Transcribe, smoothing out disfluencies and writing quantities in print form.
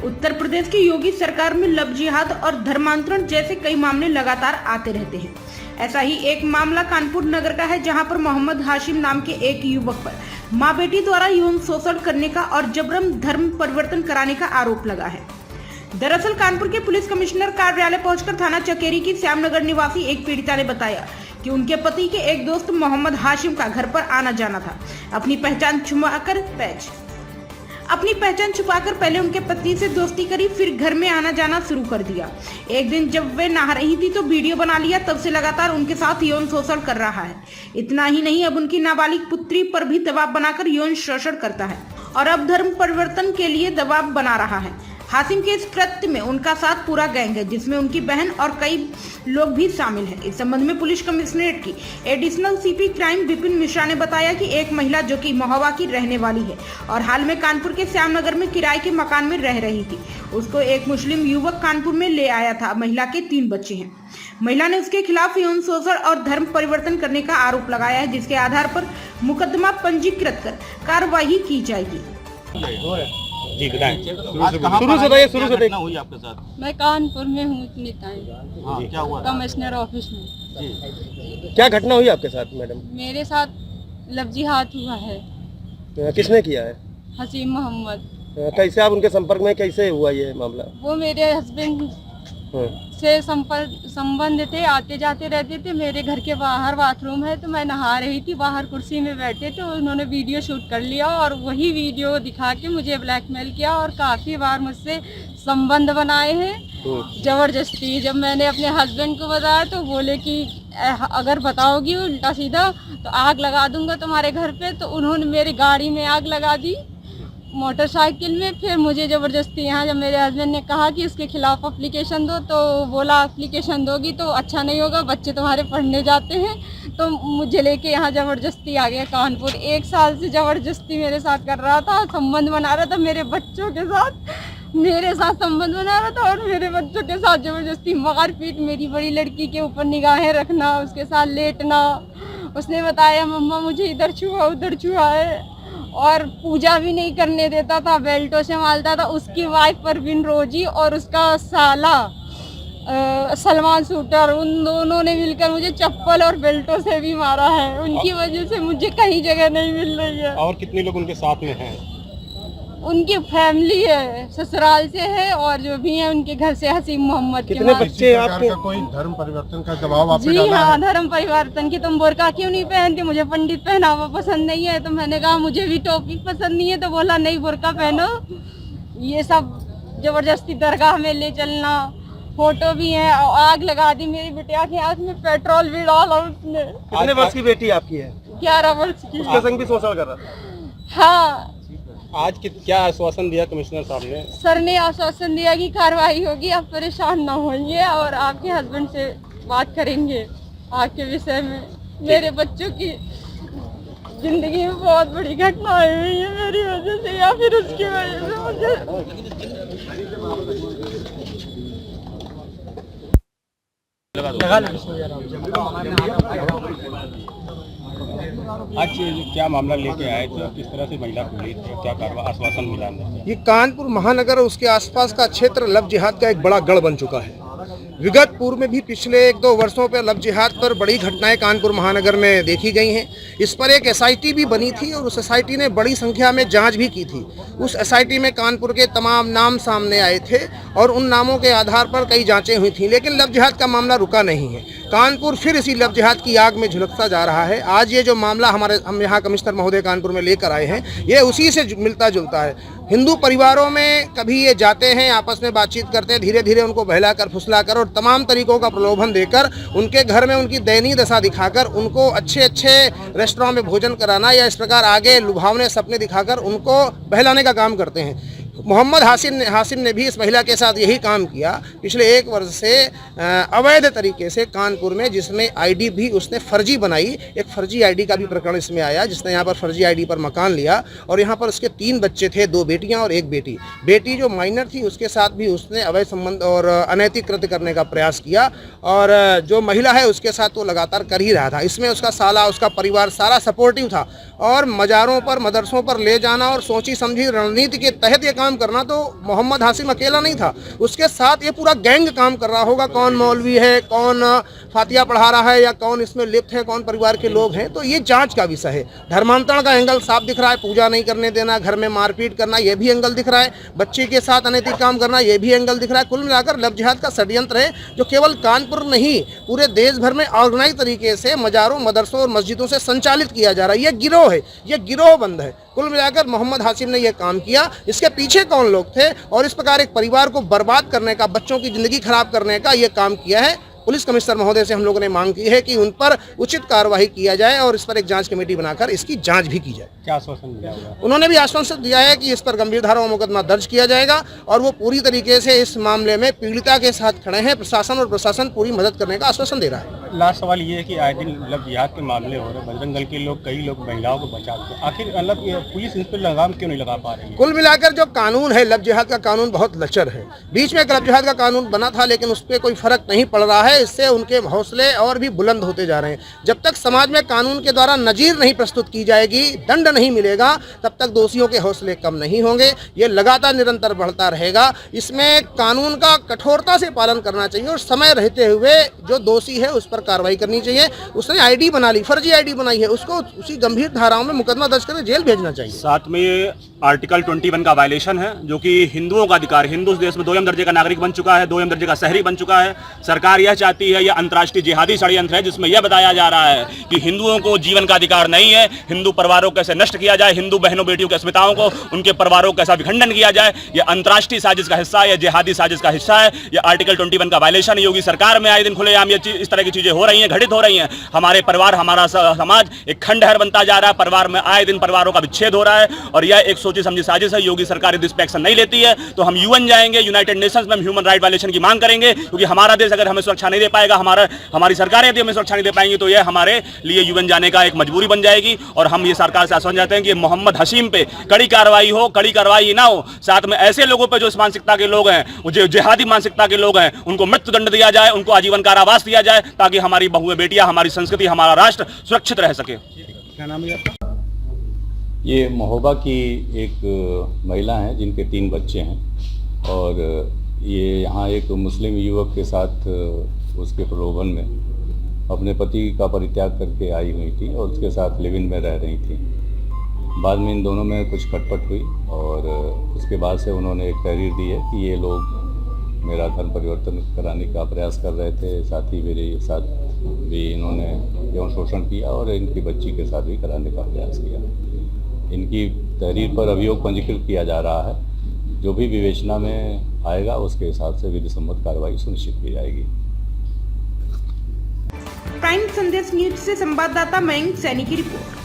उत्तर प्रदेश की योगी सरकार में लव जिहाद और धर्मांतरण जैसे कई मामले लगातार आते रहते हैं। ऐसा ही एक मामला कानपुर नगर का है, जहां पर मोहम्मद हाशिम नाम के एक युवक पर मां बेटी द्वारा यौन शोषण करने का और जबरन धर्म परिवर्तन कराने का आरोप लगा है। दरअसल कानपुर के पुलिस कमिश्नर कार्यालय पहुंचकर थाना चकेरी की श्यामनगर निवासी एक पीड़िता ने बताया कि उनके पति के एक दोस्त मोहम्मद हाशिम का घर पर आना जाना था। अपनी पहचान छुपाकर पहले उनके पति से दोस्ती करी, फिर घर में आना जाना शुरू कर दिया। एक दिन जब वे नहा रही थी तो वीडियो बना लिया, तब से लगातार उनके साथ यौन शोषण कर रहा है। इतना ही नहीं, अब उनकी नाबालिग पुत्री पर भी दबाव बनाकर यौन शोषण करता है और अब धर्म परिवर्तन के लिए दबाव बना रहा है। हाशिम के इस कृत्य में उनका साथ पूरा गैंग है, जिसमें उनकी बहन और कई लोग भी शामिल हैं। इस संबंध में पुलिस कमिश्नरेट की additional CP crime Vipin Mishra ने बताया कि एक महिला जो कि महोबा की रहने वाली है और हाल में कानपुर के श्यामनगर में किराए के मकान में रह रही थी, उसको एक मुस्लिम युवक कानपुर में ले आया था। महिला के 3 बच्चे हैं। महिला ने उसके खिलाफ यौन शोषण और धर्म परिवर्तन करने का आरोप लगाया है, जिसके आधार पर मुकदमा पंजीकृत कर कार्रवाई की जाएगी। जी शुरू से देखना हुई आपके साथ। मैं कानपुर में हूँ इतनी टाइम। हाँ, क्या हुआ? कमिश्नर ऑफिस में। जी। क्या घटना हुई आपके साथ मैडम? मेरे साथ लव जिहाद हुआ है। किसने किया है? हसीम मोहम्मद। कैसे आप उनके संपर्क में, कैसे हुआ ये मामला? वो मेरे हस्बैंड से संबंध थे, आते जाते रहते थे। मेरे घर के बाहर बाथरूम है, तो मैं नहा रही थी, बाहर कुर्सी में बैठे थे, उन्होंने वीडियो शूट कर लिया और वही वीडियो दिखा के मुझे ब्लैकमेल किया और काफ़ी बार मुझसे संबंध बनाए हैं ज़बरदस्ती। जब मैंने अपने हस्बैंड को बताया तो बोले कि अगर बताओगी उल्टा सीधा तो आग लगा दूंगा तुम्हारे घर पे। तो उन्होंने मेरी गाड़ी में आग लगा दी, मोटरसाइकिल में। फिर मुझे ज़बरदस्ती यहाँ जब मेरे हस्बैंड ने कहा कि इसके खिलाफ एप्लीकेशन दो, तो बोला एप्लीकेशन दोगी तो अच्छा नहीं होगा, बच्चे तुम्हारे पढ़ने जाते हैं। तो मुझे लेके यहाँ ज़बरदस्ती आ गया कानपुर। 1 साल से ज़बरदस्ती मेरे साथ कर रहा था, संबंध बना रहा था मेरे बच्चों के साथ, मेरे साथ संबंध बना रहा था और मेरे बच्चों के साथ ज़बरदस्ती मारपीट, मेरी बड़ी लड़की के ऊपर निगाहें रखना, उसके साथ लेटना। उसने बताया मम्मा मुझे इधर छुआ उधर छुआ है, और पूजा भी नहीं करने देता था, बेल्टों से मारता था। उसकी वाइफ परवीन रोजी और उसका साला सलमान शूटर, उन दोनों ने मिलकर मुझे चप्पल और बेल्टों से भी मारा है। उनकी वजह से मुझे कहीं जगह नहीं मिल रही है। और कितने लोग उनके साथ में हैं? उनकी फैमिली है, ससुराल से है और जो भी है उनके घर से हसीम मोहम्मद के। कितने बच्चे आपके? कोई धर्म परिवर्तन का दबाव आप पे जी डाला हाँ, है? धर्म परिवर्तन की। तुम बुर्का क्यों नहीं पहनती? मुझे पंडित पहनावा पसंद नहीं है। तो मैंने कहा मुझे भी टोपी पसंद नहीं है, तो बोला नहीं बुर्का पहनो। ये सब जबरदस्ती दरगाह में ले चलना, फोटो भी है। आग लगा दी मेरी बिटिया के हाथ में, पेट्रोल भी डाला उसने। कितने वर्ष की बेटी आपकी है? 11 वर्ष की। उसके संग भी शोषण कर रहा था? हाँ। आज क्या आश्वासन दिया कमिश्नर साहब ने? सर ने आश्वासन दिया कि कार्रवाई होगी, आप परेशान ना होइए और आपके हस्बैंड से बात करेंगे आपके विषय में। मेरे बच्चों की जिंदगी में बहुत बड़ी घटना हुई है मेरी वजह से या फिर उसकी वजह से मुझे। आज क्या मामला लेके आए थे, किस तरह से महिला को ली थी, क्या आश्वासन मिला? ये कानपुर महानगर और उसके आसपास का क्षेत्र लव जिहाद का एक बड़ा गढ़ बन चुका है। विगत पूर्व में भी पिछले 1-2 वर्षों पर लव जिहाद पर बड़ी घटनाएं कानपुर महानगर में देखी गई हैं। इस पर एक एसआईटी भी बनी थी और उस एसआईटी ने बड़ी संख्या में जांच भी की थी। उस एसआईटी में कानपुर के तमाम नाम सामने आए थे और उन नामों के आधार पर कई जांचें हुई थी, लेकिन लव जिहाद का मामला रुका नहीं है। कानपुर फिर इसी लव जिहाद की आग में झुलसता जा रहा है। आज ये जो मामला हम यहाँ कमिश्नर महोदय कानपुर में लेकर आए हैं, ये उसी से मिलता जुलता है। हिंदू परिवारों में कभी ये जाते हैं, आपस में बातचीत करते हैं, धीरे धीरे उनको बहलाकर फुसलाकर और तमाम तरीकों का प्रलोभन देकर उनके घर में उनकी दयनीय दशा दिखाकर उनको अच्छे अच्छे रेस्टोरेंट में भोजन कराना या इस प्रकार आगे लुभावने सपने दिखाकर उनको बहलाने का काम करते हैं। मोहम्मद हाशिम ने भी इस महिला के साथ यही काम किया पिछले 1 वर्ष से अवैध तरीके से कानपुर में, जिसमें आईडी भी उसने फर्जी बनाई। एक फर्जी आईडी का भी प्रकरण इसमें आया, जिसने यहाँ पर फर्जी आईडी पर मकान लिया और यहाँ पर उसके 3 बच्चे थे, 2 बेटियाँ और 1 बेटी। बेटी जो माइनर थी उसके साथ भी उसने अवैध संबंध और अनैतिक कृत्य करने का प्रयास किया और जो महिला है उसके साथ वो लगातार कर ही रहा था। इसमें उसका साला, उसका परिवार सारा सपोर्टिव था और मज़ारों पर, मदरसों पर ले जाना और सोची समझी रणनीति के तहत ये काम काम करना, तो मोहम्मद हाशिम अकेला नहीं था, उसके साथ ये पूरा गैंग काम कर रहा होगा। कौन मौलवी है, कौन फातिया पढ़ा रहा है, या कौन इसमें लिप्त है, कौन परिवार के लोग हैं, तो ये जांच का विषय है। धर्मांतरण का एंगल साफ दिख रहा है, पूजा नहीं करने देना, घर में मारपीट करना, ये भी एंगल दिख रहा है, बच्चे के साथ अनैतिक काम करना, ये भी एंगल दिख रहा है। कुल मिलाकर लव जिहाद का षड्यंत्र है जो केवल कानपुर नहीं पूरे देश भर में ऑर्गेनाइज तरीके से मजारों, मदरसों और मस्जिदों से संचालित किया जा रहा है। ये गिरोह है, ये गिरोह बंद है। कुल मिलाकर मोहम्मद हाशिम ने यह काम किया, इसके पीछे कौन लोग थे और इस प्रकार एक परिवार को बर्बाद करने का, बच्चों की जिंदगी खराब करने का यह काम किया है। पुलिस कमिश्नर महोदय से हम लोगों ने मांग की है कि उन पर उचित कार्रवाई किया जाए और इस पर एक जांच कमेटी बनाकर इसकी जांच भी की जाए। क्या आश्वासन दिया होगा? उन्होंने भी आश्वासन दिया है कि इस पर गंभीर धाराओं में मुकदमा दर्ज किया जाएगा और वो पूरी तरीके से इस मामले में पीड़िता के साथ खड़े हैं। प्रशासन पूरी मदद करने का आश्वासन दे रहा है। लास्ट सवाल ये है कि आए दिन लव जिहाद के मामले हो रहे, बजरंग दल के लोग, कई लोग महिलाओं को बचाते हैं, आखिर मतलब पुलिस इन पर लगाम क्यों नहीं लगा पा रही है? कुल मिलाकर जो कानून है, लव जिहाद का कानून बहुत लचर है। बीच में एक लव जिहाद का कानून बना था, लेकिन उस पर कोई फर्क नहीं पड़ रहा है। इससे उनके हौसले और भी बुलंद होते जा रहे हैं। जब तक समाज में कानून के द्वारा नजीर नहीं प्रस्तुत की जाएगी, दंड नहीं मिलेगा, तब तक दोषियों के हौसले कम नहीं होंगे। ये लगातार निरंतर बढ़ता रहेगा। इसमें कानून का कठोरता से पालन करना चाहिए और समय रहते हुए जो दोषी है उस पर कार्रवाई करनी चाहिए। उसने आईडी बना ली, फर्जी आईडी बनाई है, उसको उसी गंभीर धाराओं में मुकदमा दर्ज करके जेल भेजना चाहिए। साथ में आर्टिकल 21 का वायलेशन है, जो कि हिंदुओं का अधिकार, हिंदू इस देश में 2 दर्जे का नागरिक बन चुका है, 2 दर्जे का शहरी बन चुका है। सरकार यह चाहती है, यह अंतर्राष्ट्रीय जिहादी षड्यंत्र है जिसमें यह बताया जा रहा है कि हिंदुओं को जीवन का अधिकार नहीं है, हिंदू परिवारों को कैसे नष्ट किया जाए, हिंदू बहनों बेटियों की अस्मिताओं को, उनके परिवारों को कैसा विखंडन किया जाए। यह अंतर्राष्ट्रीय साजिश का हिस्सा है, यह जिहादी साजिश का हिस्सा है, यह आर्टिकल 21 का वायलेशन है। योगी सरकार में आए दिन खुलेआम इस तरह की चीजें हो रही हैं, घटित हो रही हैं। हमारे परिवार, हमारा समाज एक खंडहर बनता जा रहा है। परिवार में आए दिन परिवारों का विच्छेद हो रहा है और यह एक सोची समझी साजिश है। योगी सरकार इस पे एक्शन नहीं लेती है तो हम यूएन जाएंगे, यूनाइटेड नेशंस में हम ह्यूमन राइट वायलेशन की मांग करेंगे, क्योंकि हमारा देश अगर हमें सुरक्षा नहीं दे पाएगा, हमारी सरकार यदि हमें सुरक्षा नहीं दे पाएंगी, तो यह हमारे लिए यूएन जाने का एक मजबूरी बन जाएगी। और हम ये सरकार से आश्वासन चाहते हैं कि मोहम्मद हशीम पे कड़ी कार्रवाई हो, कड़ी कार्रवाई ना हो। साथ में ऐसे लोगों पर जो इस मानसिकता के लोग हैं, जो जिहादी मानसिकता के लोग हैं, उनको मृत्युदंड दिया जाए, उनको आजीवन कारावास दिया जाए, ताकि हमारी बहुएं बेटियां, हमारी संस्कृति, हमारा राष्ट्र सुरक्षित रह सके। क्या नाम है आपका? ये महोबा की एक महिला हैं जिनके 3 बच्चे हैं और ये यहाँ एक मुस्लिम युवक के साथ उसके प्रलोभन में अपने पति का परित्याग करके आई हुई थी और उसके साथ लिव इन में रह रही थी। बाद में इन दोनों में कुछ खटपट हुई और उसके बाद से उन्होंने एक तहरीर दी है कि ये लोग मेरा धर्म परिवर्तन कराने का प्रयास कर रहे थे, साथ ही मेरे साथ भी इन्होंने यौन शोषण किया और इनकी बच्ची के साथ भी कराने का प्रयास किया। इनकी तहरीर पर अभियोग पंजीकृत किया जा रहा है। जो भी विवेचना में आएगा उसके हिसाब से विधि सम्मत कार्रवाई सुनिश्चित की जाएगी। प्राइम संदेश न्यूज से संवाददाता मयंक सैनी की रिपोर्ट।